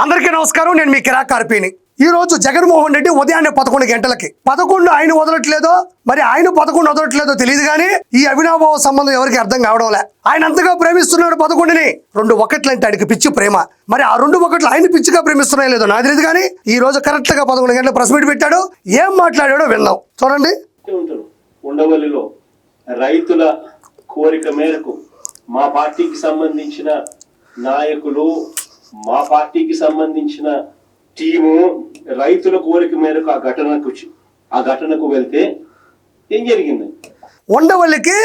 అందరికీ నమస్కారం. నేను మీ కిరా కార్పీని. ఈ రోజు జగన్మోహన్ రెడ్డి ఉదయాన్నే 11 గంటలకి 11 ఆయన వదలట్లేదో మరి ఆయన 11 వదలట్లేదో తెలియదు కానీ ఈ అవినాభావ సంబంధం ఎవరికి అర్థం కావడంలే. ఆయన అంతగా ప్రేమిస్తున్నాడు 11ని. 2 ఒకట్లు అంటే ఆయనకి పిచ్చి ప్రేమ. మరి ఆ 2 ఒకట్లు ఆయన పిచ్చిగా ప్రేమిస్తున్నాయో లేదో నాకు తెలియదు కానీ ఈ రోజు కరెక్ట్ గా 11 గంటల ప్రెస్ మీట్ పెట్టాడు. ఏం మాట్లాడాడో విందాం, చూడండి. ఉండవల్లిలో రైతుల కోరిక మేరకు మా పార్టీకి సంబంధించిన నాయకులు, మా పార్టీకి సంబంధించిన టీము రైతుల కోరిక మేరకు ఆ ఘటనకు వెళ్తే ఏం జరిగింది? ఉండవల్లికి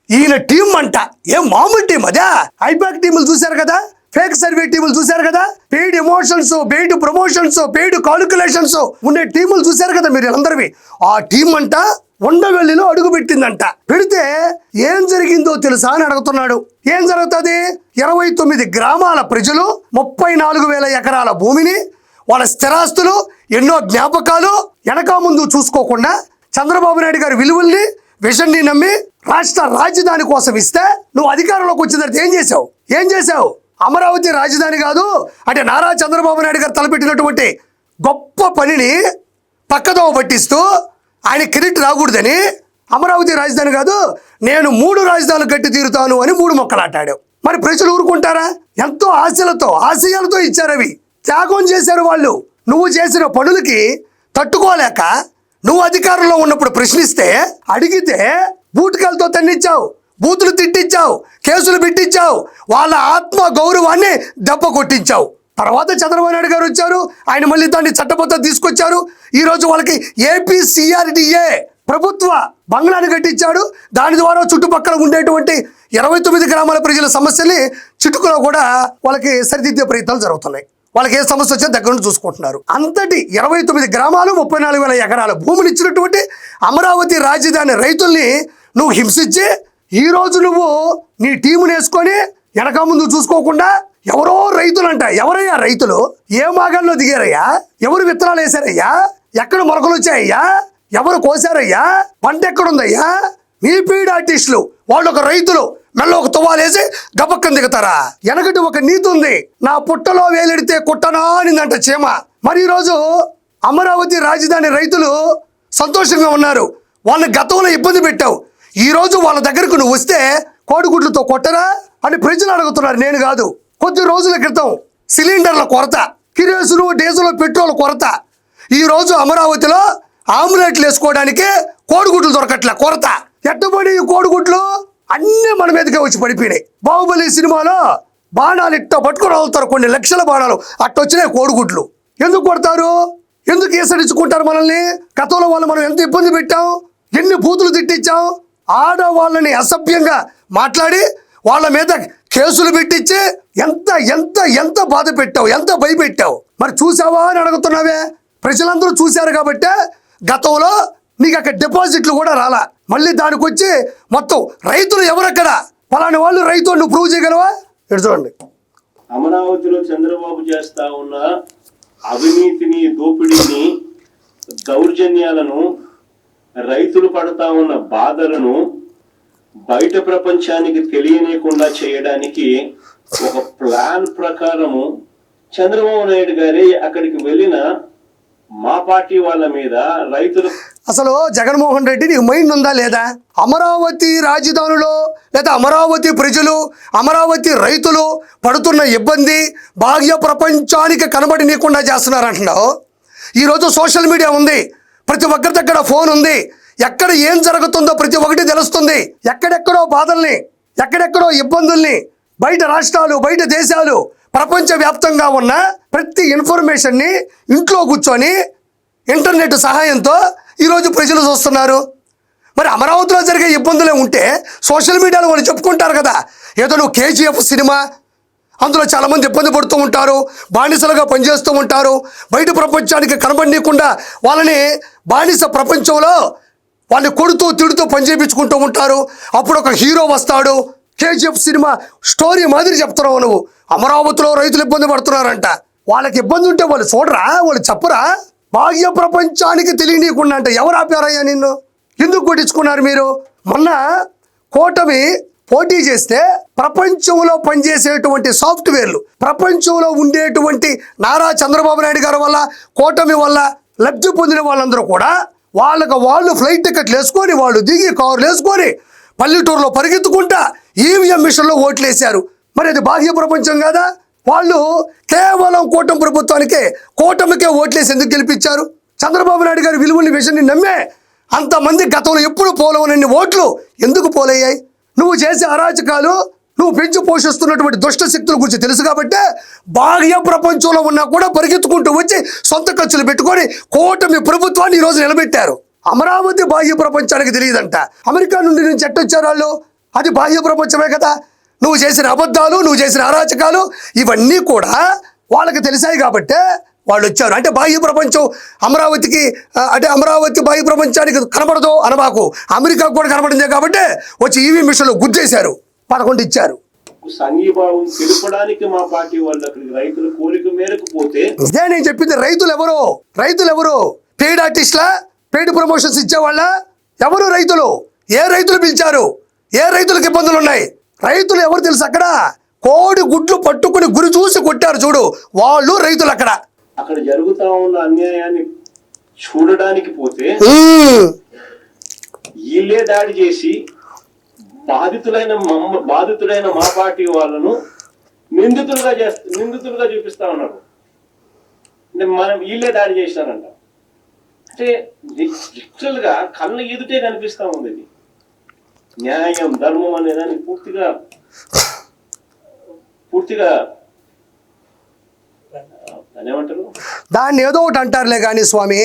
ఈయన టీం అంట. ఏం మామూలు టీం అదా? ఐపాక్ టీములు చూశారు కదా, ఫేక్ సర్వే టీములు చూశారు కదా, paid emotions, paid promotions, paid calculations ఉండే టీములు చూశారు కదా మీరు అందరివి. ఆ టీం అంట ఉండవల్లిలో అడుగు పెట్టిందంట. పెడితే ఏం జరిగిందో తెలుసా అని అడుగుతున్నాడు. ఏం జరుగుతుంది? 29 గ్రామాల ప్రజలు 34,000 ఎకరాల భూమిని, వాళ్ళ స్థిరాస్తులు, ఎన్నో జ్ఞాపకాలు వెనక ముందు చూసుకోకుండా చంద్రబాబు నాయుడు గారి విలువల్ని, విజన్ని నమ్మి రాష్ట్ర రాజధాని కోసం ఇస్తే నువ్వు అధికారంలోకి వచ్చిన తర్వాత ఏం చేశావు? అమరావతి రాజధాని కాదు అంటే నారా చంద్రబాబు నాయుడు గారు తలపెట్టినటువంటి గొప్ప పనిని పక్కదోవ పట్టిస్తూ ఆయన క్రెడిట్ రాకూడదని అమరావతి రాజధాని కాదు నేను 3 రాజధానులు కట్టి తీరుతాను అని 3 మొక్కలాటాడు. మరి ప్రజలు ఊరుకుంటారా? ఎంతో ఆశయాలతో ఇచ్చారు. అవి త్యాగం చేశారు వాళ్ళు. నువ్వు చేసిన పనులకి తట్టుకోలేక నువ్వు అధికారంలో ఉన్నప్పుడు ప్రశ్నిస్తే, అడిగితే బూటుకాలతో తన్నిచ్చావు, బూతులు తిట్టించావు, కేసులు పెట్టించావు, వాళ్ళ ఆత్మ గౌరవాన్ని దెబ్బ కొట్టించావు. తర్వాత చంద్రబాబు నాయుడు గారు వచ్చారు, ఆయన మళ్ళీ దాన్ని చట్టబద్ధత తీసుకొచ్చారు. ఈరోజు వాళ్ళకి APCRDA ప్రభుత్వ బంగ్లాని కట్టించాడు. దాని ద్వారా చుట్టుపక్కల ఉండేటువంటి 29 గ్రామాల ప్రజల సమస్యల్ని చిటుకులో కూడా వాళ్ళకి సరిదిద్దే ప్రయత్నాలు జరుగుతున్నాయి. వాళ్ళకి ఏ సమస్య వచ్చా దగ్గర నుండి చూసుకుంటున్నారు. అంతటి 29 గ్రామాలు 34,000 ఎకరాల భూమిని ఇచ్చినటువంటి అమరావతి రాజధాని రైతుల్ని నువ్వు హింసించి ఈరోజు నువ్వు నీ టీముని వేసుకొని వెనక ముందు చూసుకోకుండా ఎవరో రైతులంట. ఎవరయ్యా రైతులు? ఏ మాగాల్లో దిగారయ్యా? ఎవరు విత్తనాలు వేశారయ్యా? ఎక్కడ మొలకలు వచ్చాయ్యా? ఎవరు కోసారయ్యా? పంట ఎక్కడుందయ్యా? మీ పీడ్ ఆర్టిస్టులు వాళ్ళు ఒక రైతులు మెల్ల ఒక తువ్వాలేసి గబక్కని దిగుతారా? వెనకటి ఒక నీతి ఉంది, నా పుట్టలో వేలెడితే కుట్టనా అనిందంట చీమ. మరి ఈరోజు అమరావతి రాజధాని రైతులు సంతోషంగా ఉన్నారు. వాళ్ళని గతంలో ఇబ్బంది పెట్టావు. ఈరోజు వాళ్ళ దగ్గరకు నువ్వు వస్తే కోడిగుడ్లతో కొట్టరా అని ప్రజలు అడుగుతున్నారు, నేను కాదు. కొద్ది రోజుల క్రితం సిలిండర్ల కొరత, కిరోసిన్, డీజిల్, పెట్రోల్ కొరత. ఈరోజు అమరావతిలో ఆమ్లెట్లు వేసుకోవడానికి కోడిగుడ్లు దొరకట్లే, కొరత. ఎట్టబడి ఈ కోడిగుడ్లు అన్నీ మన మీదకే వచ్చి పడిపోయినాయి. బాహుబలి సినిమాలో బాణాలు ఇట్ట పట్టుకుని వెళ్తారు, కొన్ని లక్షల బాణాలు అట్టొచ్చినాయి కోడిగుడ్లు. ఎందుకు కొడతారు? ఎందుకు ఈసడించుకుంటారు మనల్ని? గతంలో వాళ్ళు మనం ఎంత ఇబ్బంది పెట్టాం, ఎన్ని బూతులు తిట్టించాం, ఆడవాళ్ళని అసభ్యంగా మాట్లాడి వాళ్ళ మీద కేసులు పెట్టించి ఎంత ఎంత ఎంత బాధ పెట్టావు, ఎంత భయపెట్టావు. మరి చూసావా అని అడుగుతున్నావే. ప్రజలందరూ చూశారు కాబట్టి గతంలో నీకు అక్కడ డిపాజిట్లు కూడా రాలా. మళ్ళీ దానికి వచ్చి మొత్తం రైతులు ఎవరక్కడ పలాని వాళ్ళు రైతు నువ్వు ప్రూవ్ చేయగలవా? ఇటు చూడండి. అమరావతిలో చంద్రబాబు చేస్తా ఉన్న అవినీతిని, దోపిడీని, దౌర్జన్యాలను, రైతులు పడతా ఉన్న బాధలను బయట ప్రపంచానికి తెలియనియకుండా చేయడానికి ఒక ప్లాన్ ప్రకారము చంద్రబాబు నాయుడు గారి అక్కడికి వెళ్ళిన మా పార్టీ వాళ్ళ మీద రైతులు. అసలు జగన్మోహన్ రెడ్డి నీకు మైండ్ ఉందా లేదా? అమరావతి రాజధానిలో లేదా అమరావతి ప్రజలు, అమరావతి రైతులు పడుతున్న ఇబ్బంది బాహ్య ప్రపంచానికి కనబడినీయకుండా చేస్తున్నారంటున్నావు. ఈరోజు సోషల్ మీడియా ఉంది, ప్రతి ఒక్కరి దగ్గర ఫోన్ ఉంది. ఎక్కడ ఏం జరుగుతుందో ప్రతి ఒక్కటి తెలుస్తుంది. ఎక్కడెక్కడో బాధల్ని, ఎక్కడెక్కడో ఇబ్బందుల్ని, బయట రాష్ట్రాలు, బయట దేశాలు, ప్రపంచవ్యాప్తంగా ఉన్న ప్రతి ఇన్ఫర్మేషన్ని ఇంట్లో కూర్చొని ఇంటర్నెట్ సహాయంతో ఈరోజు ప్రజలు చూస్తున్నారు. మరి అమరావతిలో జరిగే ఇబ్బందులే ఉంటే సోషల్ మీడియాలో వాళ్ళు చెప్పుకుంటారు కదా. ఏదో నువ్వు KGF సినిమా, అందులో చాలామంది ఇబ్బంది పడుతూ ఉంటారు, బానిసలుగా పనిచేస్తూ ఉంటారు, బయట ప్రపంచానికి కనబడనీయకుండా వాళ్ళని బానిస ప్రపంచంలో వాళ్ళని కొడుతూ తిడుతూ పని చేయించుకుంటూ ఉంటారు. అప్పుడు ఒక హీరో వస్తాడు, KGF సినిమా స్టోరీ మాదిరి చెప్తున్నావు నువ్వు. అమరావతిలో రైతులు ఇబ్బంది పడుతున్నారంట. వాళ్ళకి ఇబ్బంది ఉంటే వాళ్ళు చూడరా, వాళ్ళు చెప్పరా? బాహ్య ప్రపంచానికి తెలియనీయకుండా అంటే ఎవరు ఆపారయ్యా నిన్ను? ఎందుకు కొట్టించుకున్నారు మీరు? మొన్న కూటమి పోటీ చేస్తే ప్రపంచంలో పనిచేసేటువంటి సాఫ్ట్వేర్లు, ప్రపంచంలో ఉండేటువంటి నారా చంద్రబాబు నాయుడు గారి వల్ల, కూటమి వల్ల లబ్ధి పొందిన వాళ్ళందరూ కూడా వాళ్ళు ఫ్లైట్ టికెట్లు వేసుకొని, వాళ్ళు దిగి కార్లు వేసుకొని పల్లెటూరులో పరిగెత్తుకుంటా ఈవీఎం మిషన్లో ఓట్లు వేశారు. మరి అది బాహ్య ప్రపంచం కాదా? వాళ్ళు కేవలం కూటమికే ఓట్లేసి ఎందుకు గెలిపించారు? చంద్రబాబు నాయుడు గారి విలువని విషయాన్ని నమ్మే అంతమంది గతంలో ఎప్పుడు పోలవనన్ని ఓట్లు ఎందుకు పోలయ్యాయి? నువ్వు చేసే అరాచకాలు, నువ్వు పెంచి పోషిస్తున్నటువంటి దుష్ట శక్తుల గురించి తెలుసు కాబట్టే బాహ్య ప్రపంచంలో ఉన్నా కూడా పరిగెత్తుకుంటూ వచ్చి సొంత ఖర్చులు పెట్టుకొని కూటమి ప్రభుత్వాన్ని ఈరోజు నిలబెట్టారు. అమరావతి బాహ్య ప్రపంచానికి తెలియదంట. అమెరికా నుండి నుంచి ఎట్టొచ్చారు వాళ్ళు? అది బాహ్య ప్రపంచమే కదా. నువ్వు చేసిన అబద్ధాలు, నువ్వు చేసిన అరాచకాలు ఇవన్నీ కూడా వాళ్ళకి తెలిసాయి కాబట్టే వాళ్ళు వచ్చారు. అంటే బాహ్య ప్రపంచం అమరావతి బాహ్య ప్రపంచానికి కనబడదు అనబాకు, అమెరికాకు కూడా కనబడిందే కాబట్టి వచ్చి ఈవీ మిషన్లో గుద్దేశారు, 11 ఇచ్చారు. సంఘీభావం తెలుపడానికి మా పార్టీ వాళ్ళు అక్కడికి రైతుల కోరిక మేరకు పోతే, ఇదే నేను చెప్పింది. రైతులు ఎవరు? పెయిడ్ ఆర్టిస్ట్లా? పెయిడ్ ప్రమోషన్స్ ఇచ్చేవాళ్ళ? ఎవరు రైతులు? ఏ రైతులు పిలిచారు? ఏ రైతులకు ఇబ్బందులు ఉన్నాయి? రైతులు ఎవరు తెలుసు? అక్కడ కోడి గుడ్లు పట్టుకుని గురి చూసి కొట్టారు చూడు, వాళ్ళు రైతులు. అక్కడ జరుగుతా ఉన్న అన్యాయాన్ని చూడడానికి పోతే వీళ్ళే దాడి చేసి బాధితులైన మా పార్టీ వాళ్ళను నిందితులుగా చూపిస్తా ఉన్నారు. అంటే మనం వీళ్ళే దాడి చేసినారంట. అంటే లిటరల్ గా కళ్ళ ఎదుటే కనిపిస్తా ఉంది. ఇది న్యాయం, ధర్మం అనేదాన్ని పూర్తిగా ఏమంటారు, దాన్ని ఏదో ఒకటి అంటారులే కానీ స్వామి,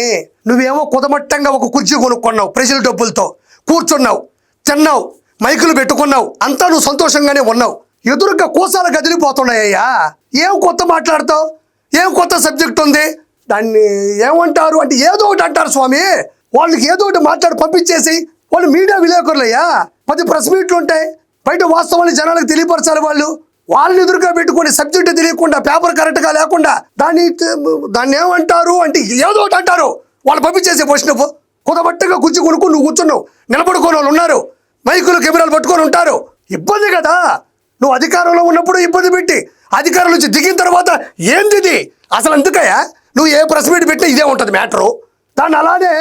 నువ్వేమో కుదమట్టంగా ఒక కుర్చీ కొనుక్కున్నావు, ప్రజల డబ్బులతో కూర్చున్నావు, తిన్నావు, మైకులు పెట్టుకున్నావు, అంతా నువ్వు సంతోషంగానే ఉన్నావు. ఎదురుగా కోసాలు కదిలిపోతున్నాయ్యా. ఏం కొత్త మాట్లాడతావు? ఏం కొత్త సబ్జెక్ట్ ఉంది? దాన్ని ఏమంటారు అంటే ఏదో ఒకటి అంటారు స్వామి. వాళ్ళకి ఏదో ఒకటి మాట్లాడి పంపించేసి, వాళ్ళు మీడియా విలేకరులయ్యా, 10 ప్రెస్ మీట్లు ఉంటాయి, బయట వాస్తవాన్ని జనాలకు తెలియపరచాలి. వాళ్ళని ఎదురుగా పెట్టుకొని సబ్జెక్ట్ తెలియకుండా, పేపర్ కరెక్ట్గా లేకుండా దాన్ని ఏమంటారు అంటే ఏదో ఒకటి అంటారు. వాళ్ళు పంపించేసే క్వశ్చన్. కుదబట్టగా కుర్చీ కొనుక్కు నువ్వు కూర్చున్నావు, నిలబడుకోని వాళ్ళు ఉన్నారు, మైకులు కెమెరాలు పట్టుకొని ఉంటారు. ఇబ్బంది కదా. నువ్వు అధికారంలో ఉన్నప్పుడు ఇబ్బంది పెట్టి, అధికారం నుంచి దిగిన తర్వాత ఏంది ఇది అసలు? ఎందుకయ్యా నువ్వు ఏ ప్రెస్ మీట్ పెట్టినా ఇదే ఉంటుంది మ్యాటరు. దాన్ని అలానే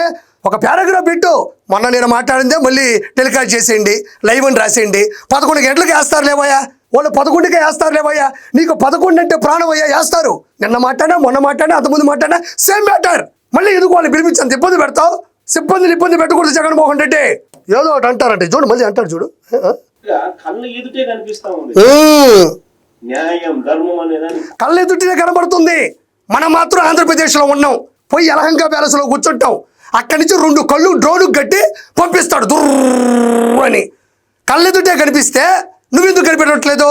ఒక పారాగ్రాఫ్ పెట్టు, మొన్న నేను మాట్లాడిందే మళ్ళీ టెలికాస్ట్ చేసేయండి, లైవ్ అని రాసేయండి. 11 గంటలకు వేస్తారు లేవయ్యా, వాళ్ళు 11కే వేస్తారు లేవయ్యా. నీకు 11 అంటే ప్రాణం అయ్యా, వేస్తారు. నిన్న మాట్లాడినా, మొన్న మాట్లాడినా, అంతకుముందు మాట్లాడినా సేమ్ మ్యాటర్. మళ్ళీ ఎందుకు వాళ్ళు పిలిపించంత ఇబ్బంది పెడతావు? ఇబ్బంది పెట్టకూడదు జగన్మోహన్ రెడ్డి. ఏదో ఒకటి అంటారంటే చూడు, మళ్ళీ అంటారు చూడు. కళ్ళ ఎదుటే కనిపిస్తా ఉంది న్యాయం, ధర్మం అనేదాన్ని కళ్ళ ఎదుటే కనబడుతుంది. మనం మాత్రం ఆంధ్రప్రదేశ్లో ఉన్నాం, పోయి యలహంక ప్యాలెస్లో కూర్చుంటాం. అక్కడి నుంచి 2 కళ్ళు డ్రోన్కి కట్టి పంపిస్తాడు దుర్రు అని. కళ్ళెదుటే కనిపిస్తే నువ్వెందుకు కనిపెట్టట్లేదు?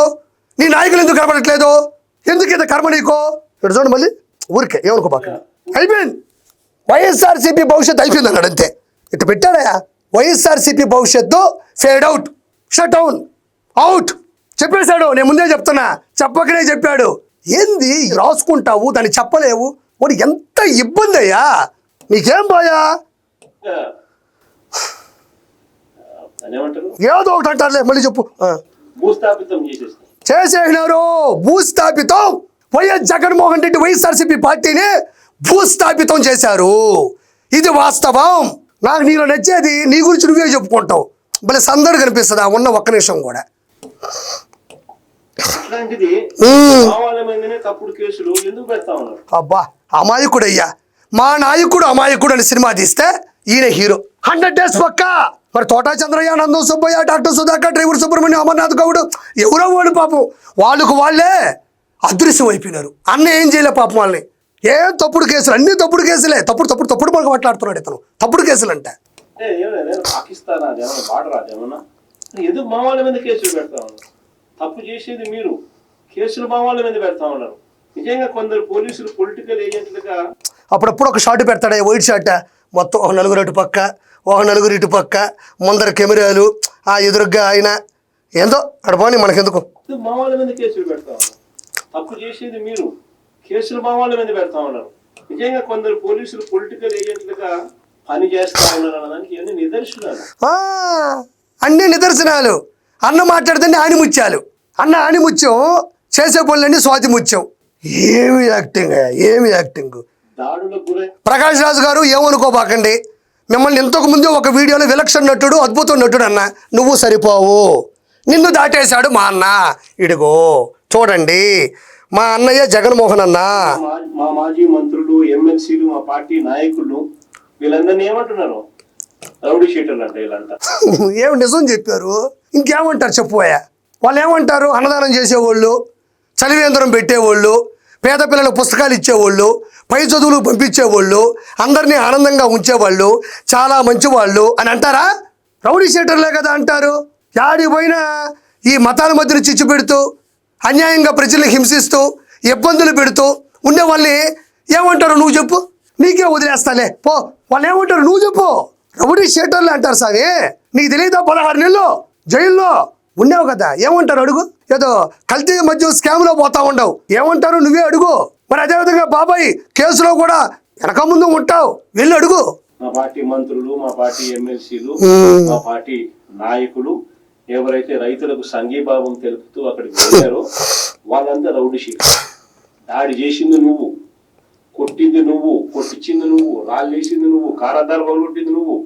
నీ నాయకులు ఎందుకు కనపడట్లేదు? ఎందుకు ఇంత కర్మ నీకో? ఇక్కడ చూడండి మళ్ళీ ఊరికే ఏమనుకోపాకండి. అయిపోయింది, వైఎస్ఆర్సీపీ భవిష్యత్తు అయిపోయింది అన్నాడు అంతే. ఇట్లా పెట్టాడయా, వైఎస్ఆర్సీపీ భవిష్యత్తు fade out, shut down, out చెప్పేశాడు. నేను ముందే చెప్తున్నా, చెప్పకనే చెప్పాడు. ఏంది రాసుకుంటావు, దాన్ని చెప్పలేవు? వాడు ఎంత ఇబ్బంది అయ్యా, నీకేం పోయా? ఏదో ఒకటి అంటారులే, మళ్ళీ చెప్పు. చేసేసినారు భూస్థాపితం. వైఎస్ జగన్మోహన్ రెడ్డి వైఎస్ఆర్సీపీ పార్టీని భూస్థాపితం చేశారు. ఇది వాస్తవం. నాకు నీలో నచ్చేది నీ గురించి నువ్వే చెప్పుకుంటావు. భలే సందడి కనిపిస్తుంది ఆ ఉన్న ఒక్క నిమిషం కూడా. అబ్బా అమాయకుడయ్యా, మా నాయకుడు అమాయకుడు అని సినిమా తీస్తే ఈయన హీరో. 100 days పక్కా. మరి తోటా చంద్రయ్య, నందం సుబ్బయ్య, డాక్టర్ సుధాకర్, డ్రైవర్ సుబ్రహ్మణ్యం, అమర్నాథ్ గౌడ్ ఎవరో వాడు పాపం వాళ్ళే అదృశ్యం అయిపోయినారు. అన్న ఏం చేయలే పాపం వాళ్ళని. ఏం తప్పుడు కేసులు, అన్ని తప్పుడు కేసులే. తప్పుడు మనకు మాట్లాడుతున్నాడు ఇతను. తప్పుడు కేసులు అంటే పాకిస్తాన్ ఎందుకు మా వాళ్ళ మీద కేసులు పెడతా ఉన్నారు? తప్పు చేసేది మీరు, కేసులు మా వాళ్ళ మీద పెడతా ఉన్నారు. నిజంగా కొందరు పోలీసులు పొలిటికల్ ఏజెంట్లుగా అప్పుడప్పుడు ఒక షాట్ పెడతాడు, వైట్ షాట్, మొత్తం 1 నలుగురు అటు పక్క, 1 నలుగురు ఇటు పక్క, ముందర కెమెరాలు, ఆ ఎదురుగ్గా ఆయన ఏందో అడపోని మనకెందుకు. మా వాళ్ళ మీద కేసులు పెడతా ఉన్నారు. తప్పు చేసేది మీరు, కేసులు మా వాళ్ళ మీద పెడతా ఉన్నారు. నిజంగా కొందరు పోలీసులు పొలిటికల్ ఏజెంట్లుగా పని చేస్తా ఉన్నారు అన్నదానికి ఇవన్నీ నిదర్శనాలు. అన్ని నిదర్శనాలు. అన్న మాట్లాడితే ఆనిముత్యాలు, అన్న ఆనిముత్యం, చేసే పనులన్నీ స్వాతి ముత్యం. ఏమి యాక్టింగ్. దాడులకు గురై ప్రకాష్ రాజు గారు ఏమనుకోబాకండి, మిమ్మల్ని ఇంతకు ముందు ఒక వీడియోలో విలక్షణ నటుడు, అద్భుతం నటుడు అన్న. నువ్వు సరిపోవు, నిన్ను దాటేశాడు మా అన్న. ఇడిగో చూడండి, మా అన్నయ్య జగన్మోహన్ అన్న. మా మాజీ మంత్రులు, ఎమ్మెల్సీలు, మా పార్టీ నాయకులు వీళ్ళందరినీ ఏమంటున్నారు? రౌడీ షీటర్లు అంటే వీళ్ళంతా. ఏమి నిజం చెప్పారు, ఇంకేమంటారు చెప్పుపోయా. వాళ్ళు ఏమంటారు? అన్నదానం చేసేవాళ్ళు, చలివేంద్రం పెట్టేవాళ్ళు, పేద పిల్లలకు పుస్తకాలు ఇచ్చేవాళ్ళు, పై చదువులు పంపించేవాళ్ళు, అందరినీ ఆనందంగా ఉంచేవాళ్ళు, చాలా మంచివాళ్ళు అని అంటారా? రౌడీ షీటర్లే కదా అంటారు. యాడి పోయినా ఈ మతాల మధ్యన చిచ్చు పెడుతూ, అన్యాయంగా ప్రజల్ని హింసిస్తూ, ఇబ్బందులు పెడుతూ ఉండే వాళ్ళని ఏమంటారు? నువ్వు చెప్పు, నీకే వదిలేస్తాలే పో. వాళ్ళు ఏమంటారు? నువ్వు చెప్పు. రౌడీ షీటర్లు అంటారు సామి. నీకు తెలియదా? 16 నెలలు జైల్లో ఉన్నావు కదా, ఏమంటారు అడుగు. ఏదో కల్తీ మధ్య స్కామ్లో పోతా ఉండవు, ఏమంటారు? నువ్వే అడుగు. మరి అదేవిధంగా బాబాయ్ కేసులో కూడా వెనక ముందు ఉంటావు, వెళ్ళి అడుగు. మా పార్టీ మంత్రులు, మా పార్టీ ఎమ్మెల్సీలు, మా పార్టీ నాయకులు ఎవరైతే రైతులకు సంఘీభావం తెలుపుతూ అక్కడికి వెళ్ళారో వాళ్ళంతా రౌడీ షీటర్. దాడి చేసింది నువ్వు, కొట్టింది నువ్వు, కొట్టించింది నువ్వు, రాళ్ళేసింది నువ్వు, కారద్దాలు పగలగొట్టింది నువ్వు,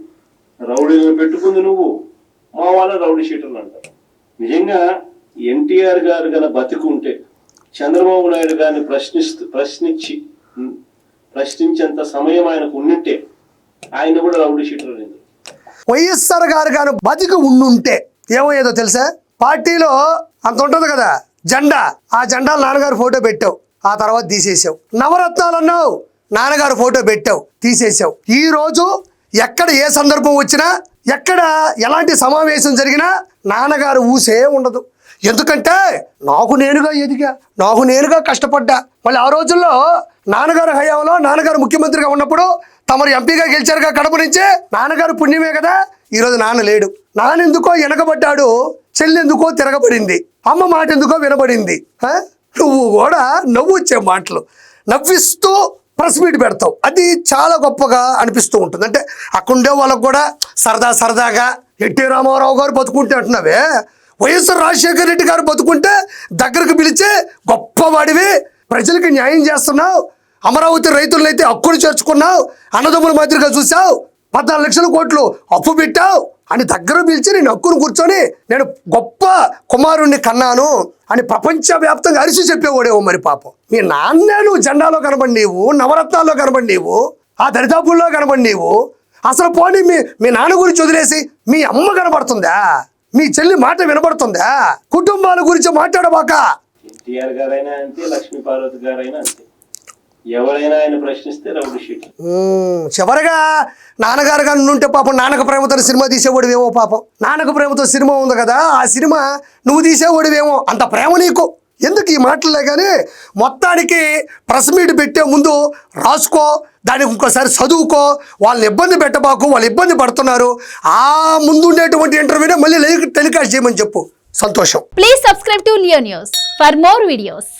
రౌడీలను పెట్టుకుంది నువ్వు. మా వాళ్ళ రౌడీ షీటర్లు అంటారు. నిజంగా ఎన్టీఆర్ గారు గన బతికుంటే, చంద్రబాబు నాయుడు గారిని ప్రశ్నించేంత సమయం ఆయనకు ఉండింటే ఆయన కూడా రౌడీ షీటర్ అయింది. వైఎస్ఆర్ గారు గాను బతికి ఉండుంటే ఏమయ్యేదో తెలుసా? పార్టీలో అంత ఉంటుంది కదా జెండా, ఆ జెండాలు నాన్నగారు ఫోటో పెట్టావు, ఆ తర్వాత తీసేసావు. నవరత్నాలు అన్నావు, నాన్నగారు ఫోటో పెట్టావు, తీసేసావు. ఈ రోజు ఎక్కడ ఏ సందర్భం వచ్చినా, ఎక్కడ ఎలాంటి సమావేశం జరిగినా నాన్నగారు ఊసే ఉండదు. ఎందుకంటే నాకు నేనుగా ఎదిగా, నాకు నేనుగా కష్టపడ్డా. మళ్ళీ ఆ రోజుల్లో నాన్నగారు హయాంలో, నాన్నగారు ముఖ్యమంత్రిగా ఉన్నప్పుడు తమరు ఎంపీగా గెలిచారుగా కడప నుంచే, నాన్నగారు పుణ్యమే కదా ఈరోజు నాన్న లేడు. నాన్నెందుకో వెనకబడ్డాడు, చెల్లెందుకో తిరగబడింది, అమ్మ మాట ఎందుకో వినబడింది. నువ్వు కూడా నవ్వు వచ్చే మాటలు నవ్విస్తూ ప్రెస్ మీట్ పెడతావు, అది చాలా గొప్పగా అనిపిస్తూ ఉంటుంది. అంటే అక్కడుండే వాళ్ళకు కూడా సరదాగా ఎన్టీ రామారావు గారు బతుకుంటే అంటున్నావే, వైఎస్ఆర్ రాజశేఖర రెడ్డి గారు బతుకుంటే దగ్గరకు పిలిచి గొప్పవాడివి, ప్రజలకు న్యాయం చేస్తున్నావు, అమరావతి రైతులనైతే హక్కులు చేర్చుకున్నావు, అన్నదమ్ముల మాదిరిగా చూసావు, 14 లక్షల కోట్లు అప్పు పెట్టావు అని దగ్గర పిలిచి నేను హక్కును కూర్చొని నేను గొప్ప కుమారుణ్ణి కన్నాను అని ప్రపంచవ్యాప్తంగా అరిచి చెప్పేవాడేవో. మరి పాపం మీ నాన్నే నువ్వు జెండాలో కనబడి నీవు, నవరత్నాల్లో కనబడి నీవు, ఆ దరిదాపుల్లో కనబడి నీవు. అసలు పోనీ మీ నాన్న గురించి వదిలేసి మీ అమ్మ కనబడుతుందా? మీ చెల్లి మాట వినబడుతుందా? కుటుంబాల గురించి మాట్లాడబాక. ఎన్టీఆర్ గారైనా అంతే, లక్ష్మీ పార్వతి గారైనా అంతే, ఎవరైనా ఆయన ప్రశ్నిస్తే రౌడీ షీటర్. చివరిగా నాన్నగారు కానీ ఉంటే పాపం నాన్నక ప్రేమతో సినిమా తీసేవాడివేమో. పాపం నాన్నక ప్రేమతో సినిమా ఉంది కదా, ఆ సినిమా నువ్వు తీసేవాడివేమో. అంత ప్రేమ నీకు ఎందుకు ఈ మాటలే. కానీ మొత్తానికి ప్రెస్ మీట్ పెట్టే ముందు రాసుకో, దానికి ఇంకోసారి చదువుకో, వాళ్ళని ఇబ్బంది పెట్టబాకు, వాళ్ళు ఇబ్బంది పడుతున్నారు. ఆ ముందు ఉండేటువంటి ఇంటర్వ్యూనే మళ్ళీ లైవ్ టెలికాస్ట్ చేయమని చెప్పు. సంతోషం. Please subscribe to Leo news for more videos.